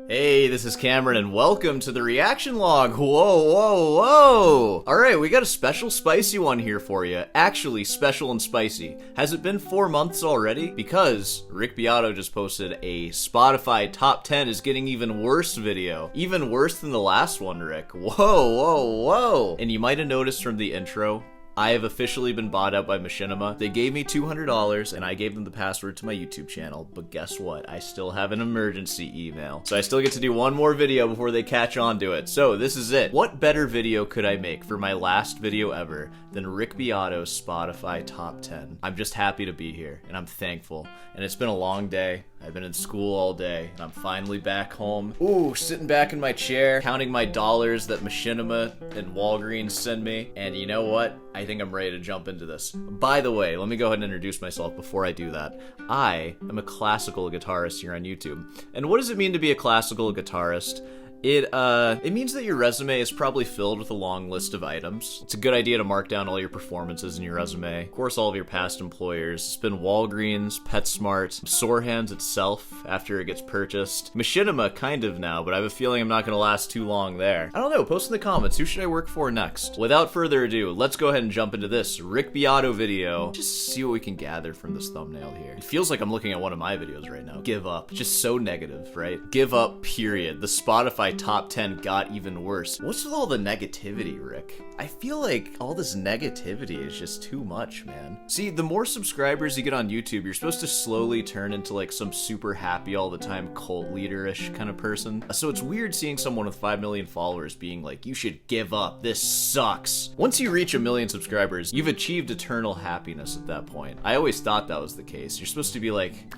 Hey, this is Cameron, and welcome to the reaction log. Whoa, whoa, whoa! Alright, we got a special spicy one here for you. Actually, special and spicy. Has it been 4 months already? Because Rick Beato just posted a Spotify Top 10 is getting even worse video. Even worse than the last one, Rick. Whoa, whoa, whoa! And you might have noticed from the intro, I have officially been bought out by Machinima. They gave me $200 and I gave them the password to my YouTube channel, but guess what? I still have an emergency email. So I still get to do one more video before they catch on to it. So this is it. What better video could I make for my last video ever than Rick Beato's Spotify Top 10? I'm just happy to be here and I'm thankful. And it's been a long day. I've been in school all day, and I'm finally back home. Ooh, sitting back in my chair, counting my dollars that Machinima and Walgreens send me. And you know what? I think I'm ready to jump into this. By the way, let me go ahead and introduce myself before I do that. I am a classical guitarist here on YouTube. And what does it mean to be a classical guitarist? It means that your resume is probably filled with a long list of items. It's a good idea to mark down all your performances in your resume. Of course, all of your past employers. It's been Walgreens, PetSmart, Sore Hands itself after it gets purchased. Machinima, kind of now, but I have a feeling I'm not gonna last too long there. I don't know, post in the comments, who should I work for next? Without further ado, let's go ahead and jump into this Rick Beato video. Just see what we can gather from this thumbnail here. It feels like I'm looking at one of my videos right now. Give up. Just so negative, right? Give up, period. The Spotify Top 10 got even worse. What's with all the negativity, Rick? I feel like all this negativity is just too much, man. See, the more subscribers you get on YouTube, you're supposed to slowly turn into like some super happy all the time cult leader-ish kind of person. So it's weird seeing someone with 5 million followers being like, you should give up, this sucks. Once you reach 1 million subscribers, you've achieved eternal happiness at that point. I always thought that was the case. You're supposed to be like,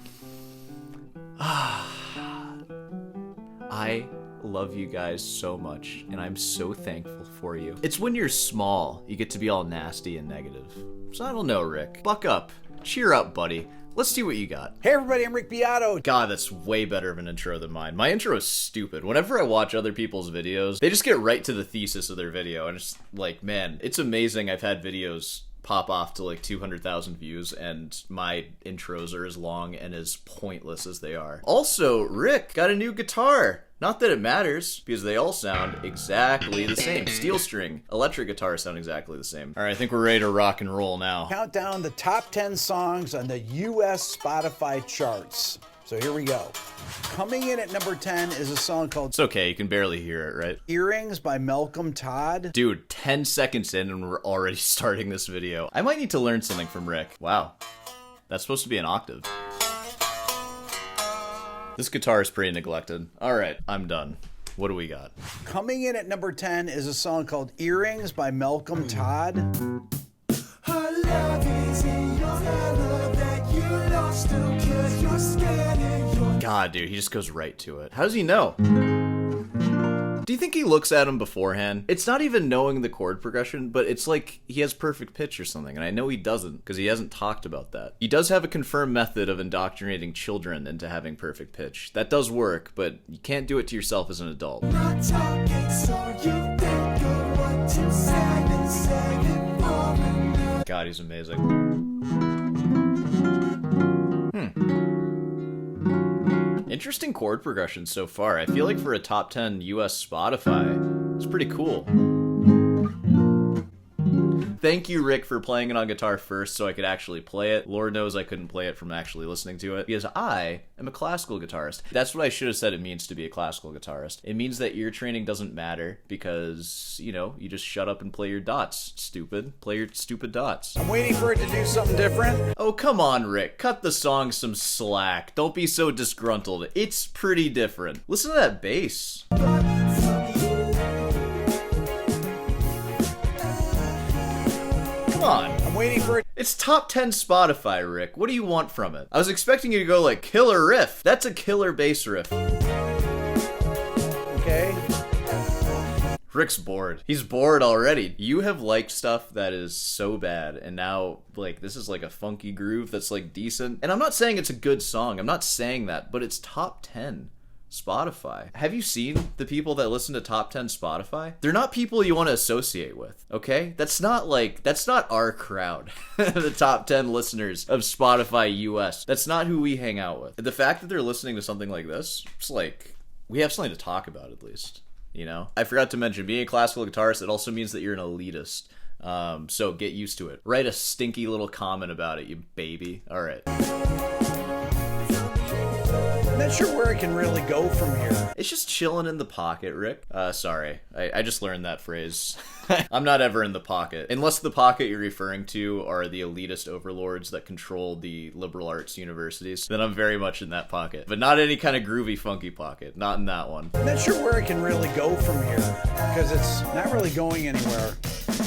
I love you guys so much, and I'm so thankful for you. It's when you're small, you get to be all nasty and negative. So I don't know, Rick. Buck up. Cheer up, buddy. Let's see what you got. Hey everybody, I'm Rick Beato. God, that's way better of an intro than mine. My intro is stupid. Whenever I watch other people's videos, they just get right to the thesis of their video, and it's like, man, it's amazing I've had videos pop off to like 200,000 views and my intros are as long and as pointless as they are. Also, Rick got a new guitar. Not that it matters, because they all sound exactly the same. Steel string, electric guitars sound exactly the same. All right, I think we're ready to rock and roll now. Count down the top 10 songs on the US Spotify charts. So here we go. Coming in at number 10 is a song called It's okay, you can barely hear it, right? Earrings by Malcolm Todd. Dude, 10 seconds in and we're already starting this video. I might need to learn something from Rick. Wow, that's supposed to be an octave. This guitar is pretty neglected. All right, I'm done. What do we got? Coming in at number 10 is a song called Earrings by Malcolm Todd. Her love is in your love that you lost because you're scared and you're... God, dude, he just goes right to it. How does he know? Do you think he looks at him beforehand? It's not even knowing the chord progression, but it's like he has perfect pitch or something, and I know he doesn't, because he hasn't talked about that. He does have a confirmed method of indoctrinating children into having perfect pitch. That does work, but you can't do it to yourself as an adult. Not talking, so you think of what to say and save it for another. God, he's amazing. Interesting chord progression so far. I feel like for a top 10 US Spotify, it's pretty cool. Thank you, Rick, for playing it on guitar first so I could actually play it. Lord knows I couldn't play it from actually listening to it, because I am a classical guitarist. That's what I should have said it means to be a classical guitarist. It means that ear training doesn't matter because, you know, you just shut up and play your dots, stupid. Play your stupid dots. I'm waiting for it to do something different. Oh, come on, Rick. Cut the song some slack. Don't be so disgruntled. It's pretty different. Listen to that bass. Come on. I'm waiting for it. It's top 10 Spotify, Rick. What do you want from it? I was expecting you to go like, killer riff. That's a killer bass riff. Okay. Rick's bored. He's bored already. You have liked stuff that is so bad, and now, like, this is like a funky groove that's like decent. And I'm not saying it's a good song. I'm not saying that, but it's top 10. Spotify. Have you seen the people that listen to top 10 Spotify? They're not people you want to associate with, okay? That's not our crowd. The top 10 listeners of Spotify US. That's not who we hang out with. The fact that they're listening to something like this, it's like, we have something to talk about at least, you know? I forgot to mention, being a classical guitarist, it also means that you're an elitist. So get used to it. Write a stinky little comment about it, you baby. All right. I'm not sure where I can really go from here. It's just chilling in the pocket, Rick. Sorry. I just learned that phrase. I'm not ever in the pocket. Unless the pocket you're referring to are the elitist overlords that control the liberal arts universities, then I'm very much in that pocket. But not any kind of groovy, funky pocket. Not in that one. I'm not sure where I can really go from here, because it's not really going anywhere.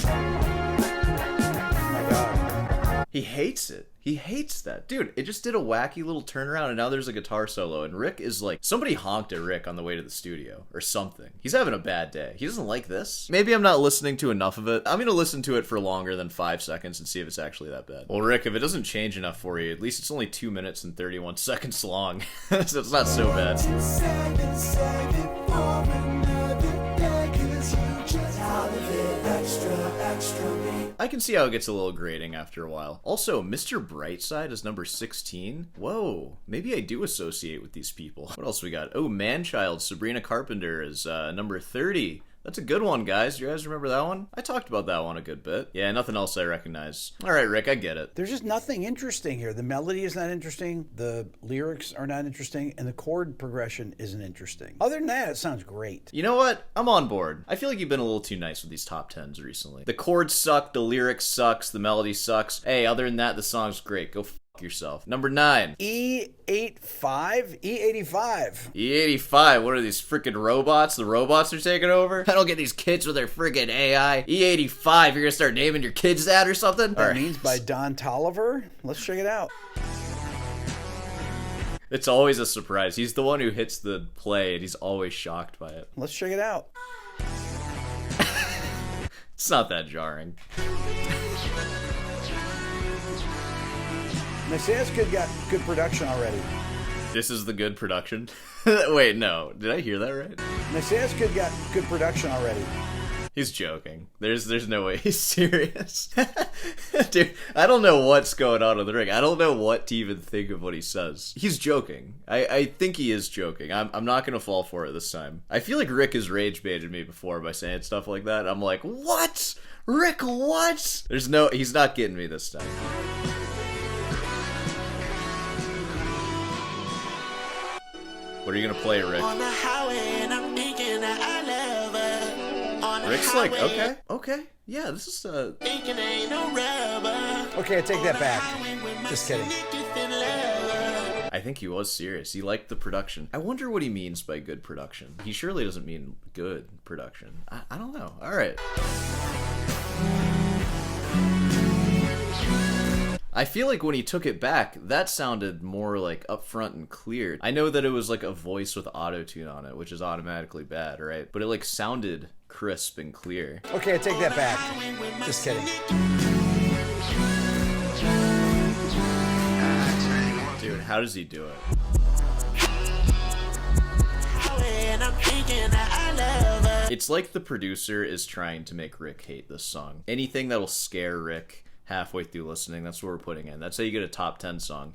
Oh my God. He hates it. He hates that. Dude, it just did a wacky little turnaround and now there's a guitar solo and Rick is like, somebody honked at Rick on the way to the studio or something. He's having a bad day. He doesn't like this. Maybe I'm not listening to enough of it. I'm gonna listen to it for longer than 5 seconds and see if it's actually that bad. Well, Rick, if it doesn't change enough for you, at least it's only 2 minutes and 31 seconds long. So it's not so bad. Save it for another day, 'cause you just out of it extra me. I can see how it gets a little grating after a while. Also, Mr. Brightside is number 16. Whoa, maybe I do associate with these people. What else we got? Oh, Manchild, Sabrina Carpenter is number 30. That's a good one, guys. Do you guys remember that one? I talked about that one a good bit. Yeah, nothing else I recognize. All right, Rick, I get it. There's just nothing interesting here. The melody is not interesting, the lyrics are not interesting, and the chord progression isn't interesting. Other than that, it sounds great. You know what? I'm on board. I feel like you've been a little too nice with these top 10s recently. The chords suck, the lyrics sucks, the melody sucks. Hey, other than that, the song's great. Go f yourself. Number 9. E85? E85. E85, what are these freaking robots? The robots are taking over? I don't get these kids with their freaking AI. E85, you're gonna start naming your kids that or something? That means by Don Tolliver. Let's check it out. It's always a surprise. He's the one who hits the play and he's always shocked by it. Let's check it out. It's not that jarring. They say it's got good production already. This is the good production? Wait, no. Did I hear that right? They say it's got good production already. He's joking. There's no way he's serious. Dude, I don't know what's going on with the ring. I don't know what to even think of what he says. He's joking. I think he is joking. I'm not gonna fall for it this time. I feel like Rick has rage baited me before by saying stuff like that. I'm like, what? Rick, what? He's not getting me this time. What are you gonna play, Rick? On the highway and I'm thinking that I love her. On the Rick's like, highway, okay, yeah, this is thinking ain't no rubber. Okay, I take that back. Just kidding. I think he was serious. He liked the production. I wonder what he means by good production. He surely doesn't mean good production. I don't know. All right. I feel like when he took it back, that sounded more like upfront and clear. I know that it was like a voice with auto-tune on it, which is automatically bad, right? But it like sounded crisp and clear. Okay, I take that back. Just kidding. Dude, how does he do it? It's like the producer is trying to make Rick hate this song. Anything that'll scare Rick halfway through listening, that's what we're putting in. That's how you get a top 10 song.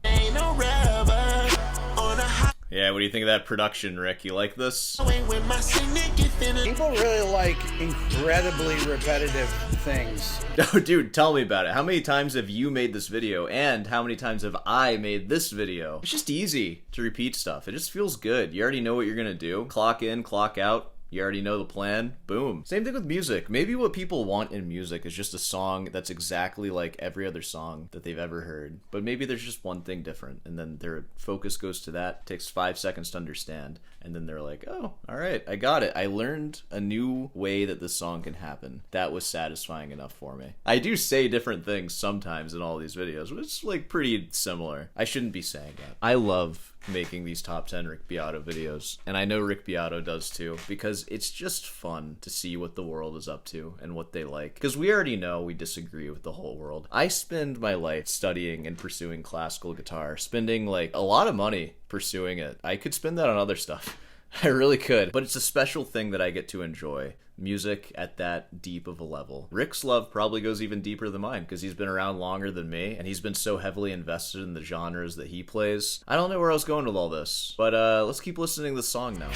Yeah, what do you think of that production, Rick? You like this? People really like incredibly repetitive things. Oh, dude, tell me about it. How many times have you made this video, and how many times have I made this video? It's just easy to repeat stuff. It just feels good. You already know what you're gonna do. Clock in, clock out. You already know the plan. Boom. Same thing with music. Maybe what people want in music is just a song that's exactly like every other song that they've ever heard. But maybe there's just one thing different, and then their focus goes to that. It takes 5 seconds to understand, and then they're like, oh, all right, I got it. I learned a new way that this song can happen. That was satisfying enough for me. I do say different things sometimes in all these videos, but it's like pretty similar. I shouldn't be saying that. I love making these top 10 Rick Beato videos, and I know Rick Beato does too, because it's just fun to see what the world is up to and what they like, because we already know we disagree with the whole world. I spend my life studying and pursuing classical guitar, spending like a lot of money pursuing it. I could spend that on other stuff, I really could, but it's a special thing that I get to enjoy. Music at that deep of a level. Rick's love probably goes even deeper than mine because he's been around longer than me and he's been so heavily invested in the genres that he plays. I don't know where I was going with all this, but let's keep listening to the song now.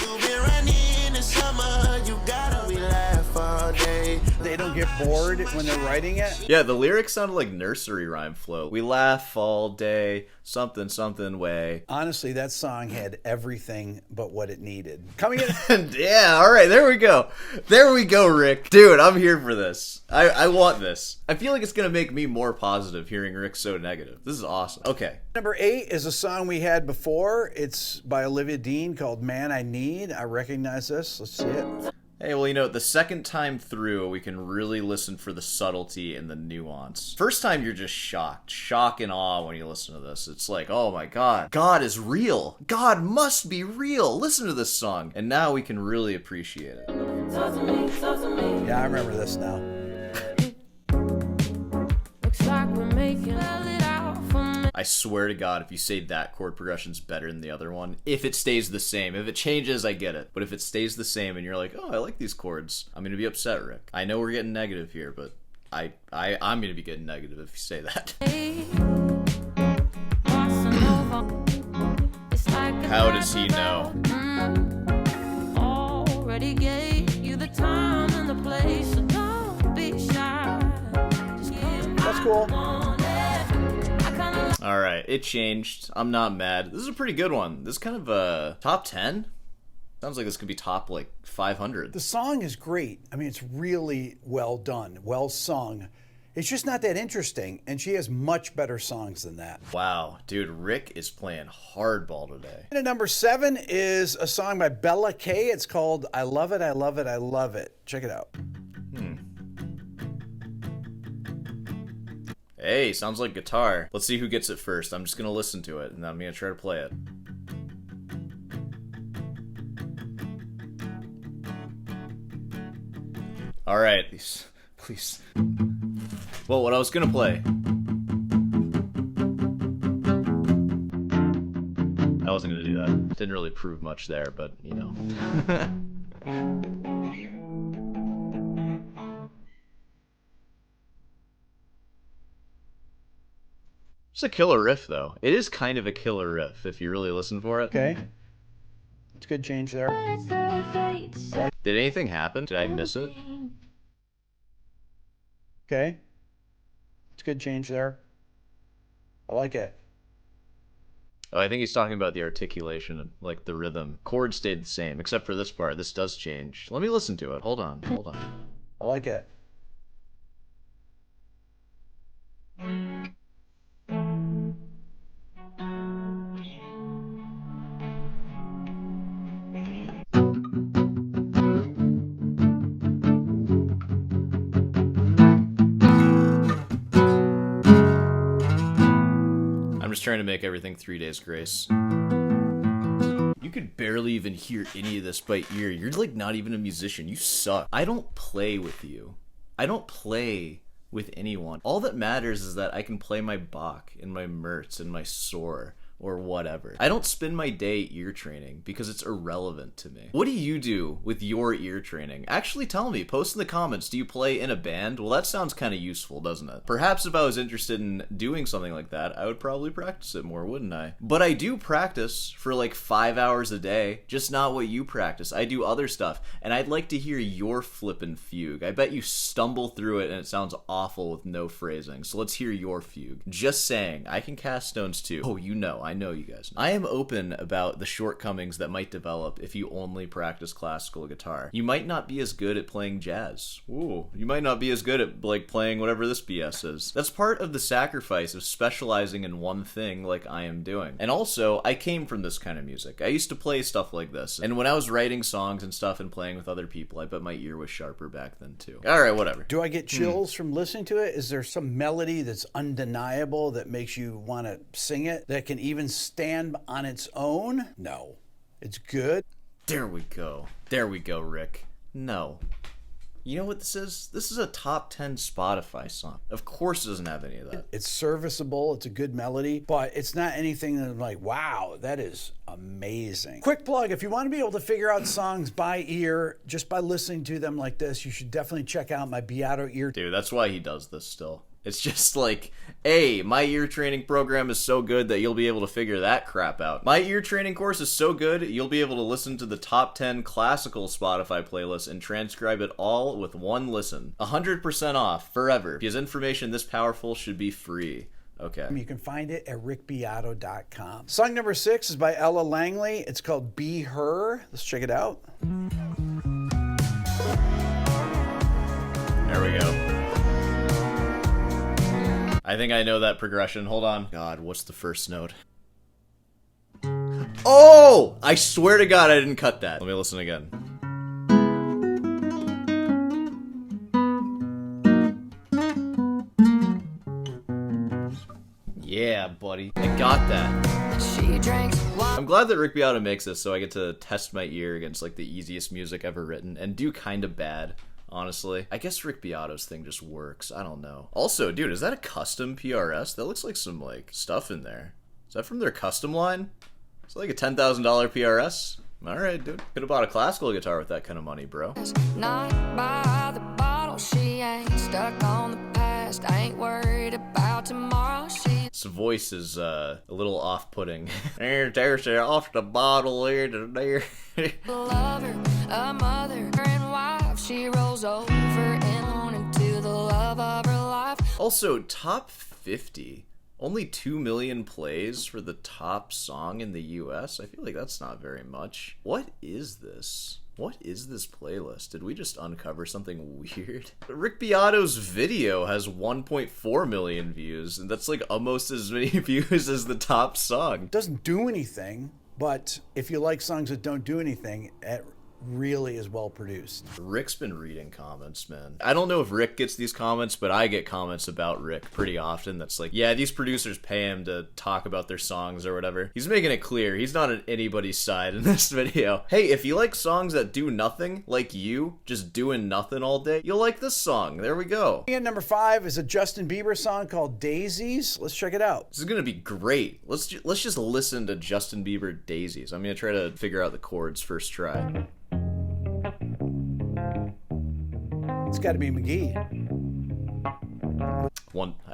They don't get bored when they're writing it? Yeah, the lyrics sounded like nursery rhyme flow. We laugh all day, something, something way. Honestly, that song had everything but what it needed. Coming in. Yeah, all right, there we go. There we go, Rick. Dude, I'm here for this. I want this. I feel like it's going to make me more positive hearing Rick so negative. This is awesome. Okay. Number 8 is a song we had before. It's by Olivia Dean called Man I Need. I recognize this. Let's see it. Hey, well, you know, the second time through, we can really listen for the subtlety and the nuance. First time, you're just shocked. Shock and awe when you listen to this. It's like, oh my God. God is real. God must be real. Listen to this song. And now we can really appreciate it. Yeah, I remember this now. Looks like we're making it out for me. I swear to God, if you say that chord progression's better than the other one, if it stays the same. If it changes, I get it. But if it stays the same and you're like, oh, I like these chords, I'm going to be upset, Rick. I know we're getting negative here, but I'm going to be getting negative if you say that. How does he know? Already gave you the time and the place, so don't be shy. Just give That's cool. All right, it changed. I'm not mad. This is a pretty good one. This is kind of a top 10. Sounds like this could be top like 500. The song is great. I mean, it's really well done, well sung. It's just not that interesting, and she has much better songs than that. Wow, dude, Rick is playing hardball today. And at number 7 is a song by Bella K. It's called I Love It, I Love It, I Love It. Check it out. Hey, sounds like guitar. Let's see who gets it first. I'm just gonna listen to it, and I'm gonna try to play it. All right, please. Well, what I was gonna play. I wasn't gonna do that. Didn't really prove much there, but you know. It's a killer riff, though. It is kind of a killer riff if you really listen for it. Okay. It's a good change there. Did anything happen? Did I miss it? Okay. It's a good change there. I like it. Oh, I think he's talking about the articulation, like the rhythm. Chord stayed the same, except for this part. This does change. Let me listen to it. Hold on. I like it. I'm just trying to make everything 3 days grace. You could barely even hear any of this by ear. You're like not even a musician. You suck. I don't play with you. I don't play with anyone. All that matters is that I can play my Bach and my Mertz and my Soar or whatever. I don't spend my day ear training because it's irrelevant to me. What do you do with your ear training? Actually tell me, post in the comments, do you play in a band? Well, that sounds kind of useful, doesn't it? Perhaps if I was interested in doing something like that, I would probably practice it more, wouldn't I? But I do practice for like 5 hours a day, just not what you practice. I do other stuff, and I'd like to hear your flippin' fugue. I bet you stumble through it and it sounds awful with no phrasing, so let's hear your fugue. Just saying, I can cast stones too. Oh, you know, I know you guys. I am open about the shortcomings that might develop if you only practice classical guitar. You might not be as good at playing jazz. Ooh, you might not be as good at like playing whatever this BS is. That's part of the sacrifice of specializing in one thing like I am doing. And also, I came from this kind of music. I used to play stuff like this. And when I was writing songs and stuff and playing with other people, I bet my ear was sharper back then too. Alright, whatever. Do I get chills from listening to it? Is there some melody that's undeniable that makes you want to sing it that can even stand on its own? No. It's good. There we go. There we go, Rick. No. You know what this is? This is a top 10 Spotify song. Of course it doesn't have any of that. It's serviceable, it's a good melody, but it's not anything that I'm like, wow, that is amazing. Quick plug, if you want to be able to figure out songs by ear, just by listening to them like this, you should definitely check out my Beato ear. Dude, that's why he does this still. It's just like, hey, my ear training program is so good that you'll be able to figure that crap out. My ear training course is so good, you'll be able to listen to the top 10 classical Spotify playlists and transcribe it all with one listen. 100% off, forever, because information this powerful should be free. Okay. You can find it at rickbeato.com. Song number 6 is by Ella Langley. It's called Be Her. Let's check it out. There we go. I think I know that progression. Hold on. God, what's the first note? Oh! I swear to God I didn't cut that. Let me listen again. Yeah, buddy. I got that. She drinks wine. I'm glad that Rick Beato makes this so I get to test my ear against like the easiest music ever written and do kind of bad. Honestly, I guess Rick Beato's thing just works. I don't know. Also, dude, is that a custom PRS? That looks like some, like, stuff in there. Is that from their custom line? It's like a $10,000 PRS? Alright, dude. Could have bought a classical guitar with that kind of money, bro. Not by the bottle. She ain't stuck on the past. Ain't worried about tomorrow. His voice is a little off-putting. There's off the bottle here to there. Lover, a mother and wife. She rolls over and on into the love of her life. Also, top 50. Only 2 million plays for the top song in the US? I feel like that's not very much. What is this? What is this playlist? Did we just uncover something weird? Rick Beato's video has 1.4 million views, and that's like almost as many views as the top song. It doesn't do anything, but if you like songs that don't do anything, it really is well produced. Rick's been reading comments, man. I don't know if Rick gets these comments, but I get comments about Rick pretty often that's like, yeah, these producers pay him to talk about their songs or whatever. He's making it clear he's not on anybody's side in this video. Hey, if you like songs that do nothing, like you, just doing nothing all day, you'll like this song. There we go. And number 5 is a Justin Bieber song called Daisies. Let's check it out. This is gonna be great. Let's just listen to Justin Bieber Daisies. I'm gonna try to figure out the chords first try. It's got to be McGee.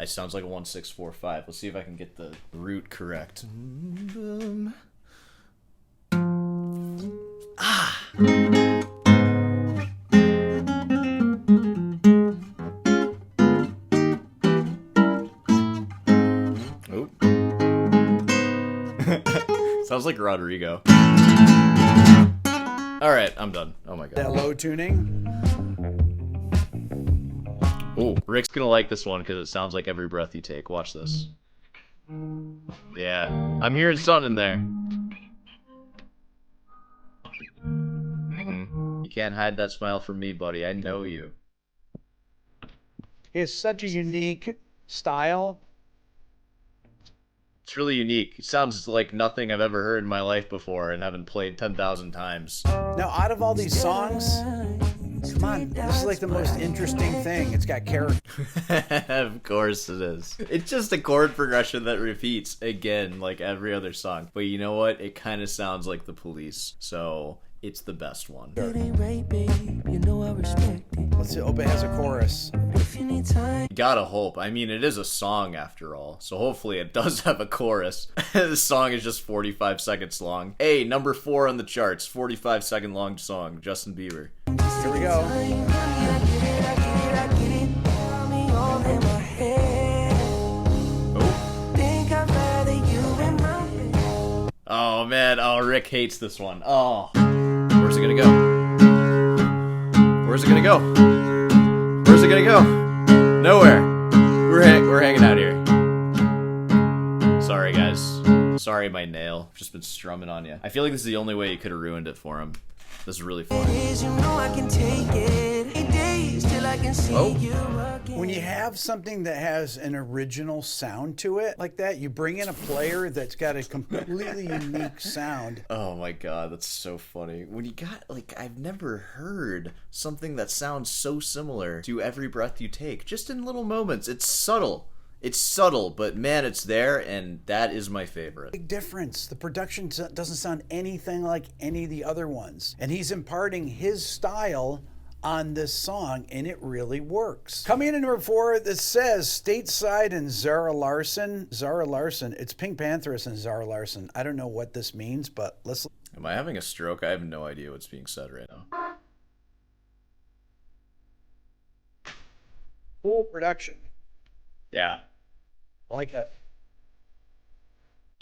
It sounds like a 1-6-4-5. Let's see if I can get the root correct. Oh. Sounds like Rodrigo. Alright, I'm done. Oh my god. That low tuning. Oh, Rick's gonna like this one because it sounds like Every Breath You Take. Watch this. Yeah, I'm hearing something in there. You can't hide that smile from me, buddy. I know you. He has such a unique style. It's really unique. It sounds like nothing I've ever heard in my life before and haven't played 10,000 times. Now, out of all these songs, come on, this is like the most interesting thing. It's got character. Of course it is. It's just a chord progression that repeats again like every other song. But you know what? It kind of sounds like The Police. So it's the best one. It ain't right, babe. You know I respect it. Let's see. Hope it has a chorus. If you need time. Gotta hope. I mean, it is a song after all, so hopefully it does have a chorus. This song is just 45 seconds long. Hey, number 4 on the charts, 45-second long song, Justin Bieber. Here we go. Oh man, oh, Rick hates this one. Oh. Where's it gonna go? Where's it gonna go? Where's it gonna go? Nowhere. We're hanging out here. Sorry, guys. Sorry, my nail. I've just been strumming on you. I feel like this is the only way you could have ruined it for him. This is really fun. You know I can take it. days till I can see you again. When you have something that has an original sound to it like that, you bring in a player that's got a completely unique sound. Oh my god, that's so funny. When you got, like, I've never heard something that sounds so similar to Every Breath You Take, just in little moments. It's subtle. It's subtle, but man, it's there, and that is my favorite. Big difference. The production doesn't sound anything like any of the other ones. And he's imparting his style on this song, and it really works. Coming in at number 4, this says Stateside and Zara Larsson. Zara Larsson. It's Pink Panthers and Zara Larsson. I don't know what this means, but let's... Am I having a stroke? I have no idea what's being said right now. Full production. Yeah. I like that.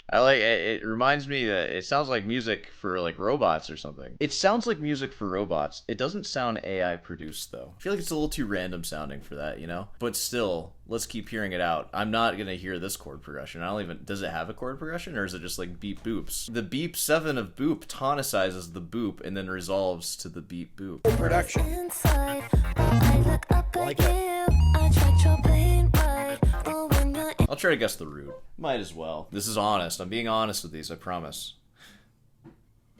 I like it. It reminds me that it sounds like music for like robots or something. It sounds like music for robots. It doesn't sound AI produced though. I feel like it's a little too random sounding for that, you know? But still, let's keep hearing it out. I'm not gonna hear this chord progression. I don't even, does it have a chord progression or is it just like beep boops? The beep 7 of boop tonicizes the boop and then resolves to the beep boop. Full production. Inside, I look up Like at it. you. I tried your plane ride, but when you're in I'll try to guess the root. Might as well. This is honest. I'm being honest with these, I promise.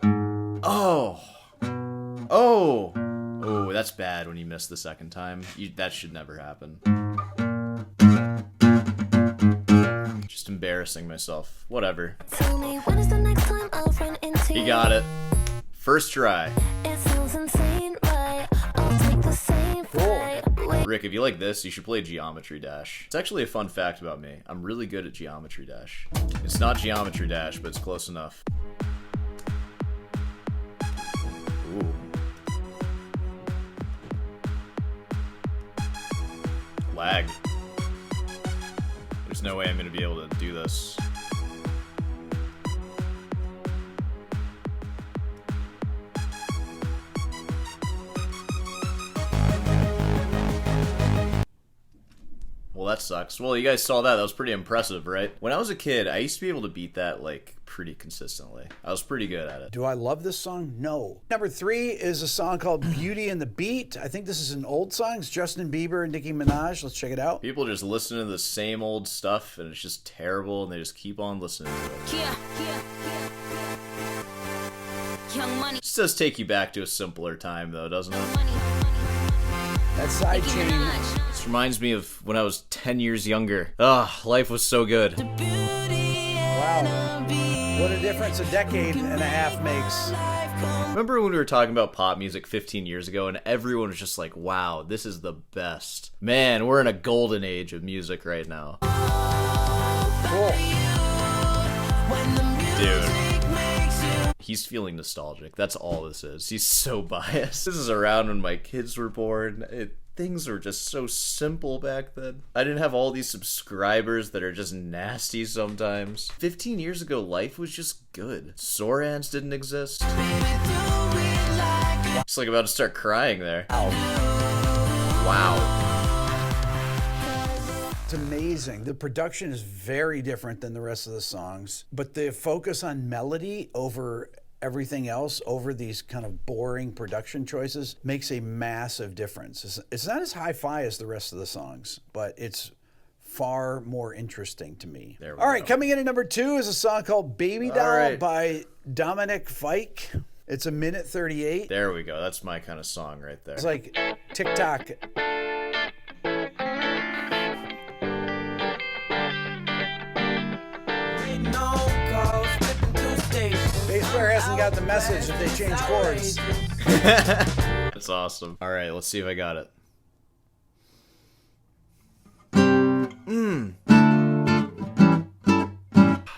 Oh. Oh. Oh, that's bad when you miss the second time. That should never happen. Just embarrassing myself. Whatever. tell me when is the next time I'll run into He you? got it. First try. It sounds insane, right? I'll take the same flight. Wait, Rick, if you like this, you should play Geometry Dash. It's actually a fun fact about me. I'm really good at Geometry Dash. It's not Geometry Dash, but it's close enough. Ooh. Lag. There's no way I'm gonna be able to do this. Well, that sucks. Well, you guys saw that. That was pretty impressive, right? When I was a kid, I used to be able to beat that, like, pretty consistently. I was pretty good at it. Do I love this song? No. Number 3 is a song called Beauty and the Beat. I think this is an old song. It's Justin Bieber and Nicki Minaj. Let's check it out. People just listen to the same old stuff, and it's just terrible, and they just keep on listening to it. Young money, This does take you back to a simpler time, though, doesn't it? That side chain. This reminds me of when I was 10 years younger. Ah, life was so good. Wow. What a difference a decade and a half makes. Remember when we were talking about pop music 15 years ago, and everyone was just like, wow, this is the best. Man, we're in a golden age of music right now. Cool. Dude. He's feeling nostalgic. That's all this is. He's so biased. This is around when my kids were born. Things were just so simple back then. I didn't have all these subscribers that are just nasty sometimes. 15 years ago, life was just good. Sorans didn't exist. It's like about to start crying there. Wow. It's amazing. The production is very different than the rest of the songs, but the focus on melody over everything else, over these kind of boring production choices, makes a massive difference. It's not as hi-fi as the rest of the songs, but it's far more interesting to me. There we All right, go. coming in at number 2 is a song called Baby Doll right. by Dominic Fike. It's a minute 38. There we go. That's my kind of song right there. It's like TikTok. Bass player hasn't got the message if they change chords. That's awesome. All right, let's see if I got it.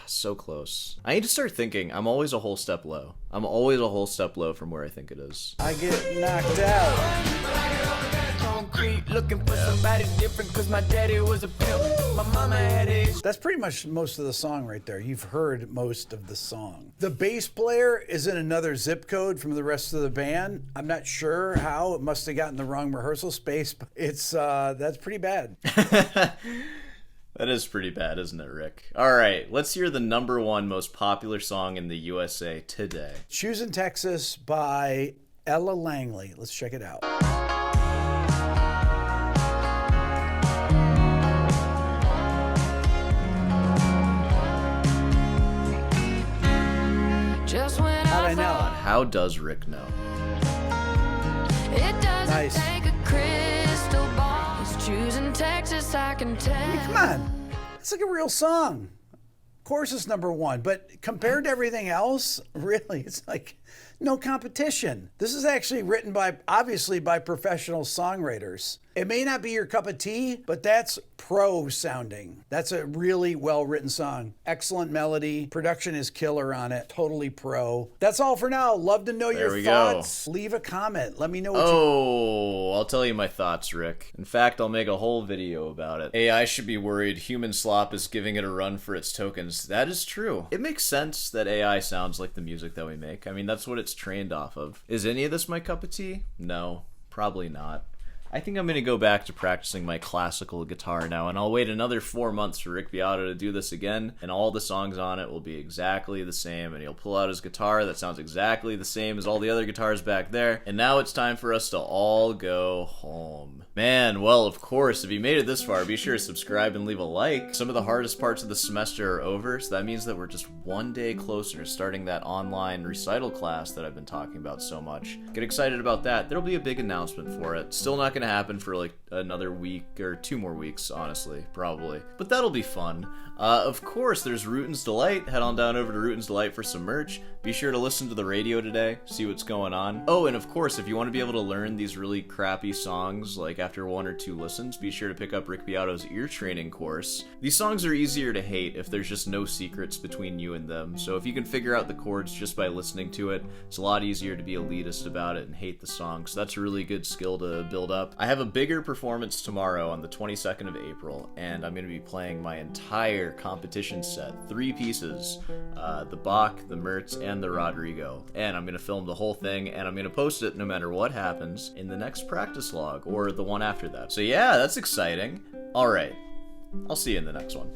So close. I need to start thinking. I'm always a whole step low. I'm always a whole step low from where I think it is. I get knocked out. Concrete, looking for somebody different, cause my daddy was a pimp. My mama had it. That's pretty much most of the song right there. You've heard most of the song. The bass player is in another zip code from the rest of the band. I'm not sure how. It must have gotten the wrong rehearsal space, but it's that's pretty bad. That is pretty bad, isn't it, Rick? All right, let's hear the #1 most popular song in the USA today. Choosing Texas by Ella Langley. Let's check it out. I know. How does Rick know? It doesn't Nice. take a crystal ball. He's choosing Texas, I can tell. Come on. It's like a real song. Chorus is number one, but compared to everything else, really, it's like no competition. This is actually written obviously by professional songwriters. It may not be your cup of tea, but that's pro sounding. That's a really well-written song. Excellent melody. Production is killer on it. Totally pro. That's all for now. Love to know your we thoughts. Leave a comment. Let me know what you... Oh, I'll tell you my thoughts, Rick. In fact, I'll make a whole video about it. AI should be worried human slop is giving it a run for its tokens. That is true. It makes sense that AI sounds like the music that we make. I mean, that's what it's trained off of. Is any of this my cup of tea? No, probably not. I think I'm going to go back to practicing my classical guitar now, and I'll wait another 4 months for Rick Beato to do this again, and all the songs on it will be exactly the same, and he'll pull out his guitar that sounds exactly the same as all the other guitars back there, and now it's time for us to all go home. Man, well, of course, if you made it this far, be sure to subscribe and leave a like. Some of the hardest parts of the semester are over, so that means that we're just one day closer to starting that online recital class that I've been talking about so much. Get excited about that. There'll be a big announcement for it. Still not going to happen for like another week or 2 more weeks, honestly, probably. But that'll be fun. Of course, there's Rootin's Delight. Head on down over to Rootin's Delight for some merch. Be sure to listen to the radio today, see what's going on. Oh, and of course, if you want to be able to learn these really crappy songs, like after 1 or 2 listens, be sure to pick up Rick Beato's ear training course. These songs are easier to hate if there's just no secrets between you and them. So if you can figure out the chords just by listening to it, it's a lot easier to be elitist about it and hate the song. So that's a really good skill to build up. I have a bigger performance tomorrow on the 22nd of April, and I'm going to be playing my entire competition set, 3 pieces, the Bach, the Mertz, and the Rodrigo. And I'm going to film the whole thing, and I'm going to post it no matter what happens in the next practice log, or the one after that. So yeah, that's exciting. Alright, I'll see you in the next one.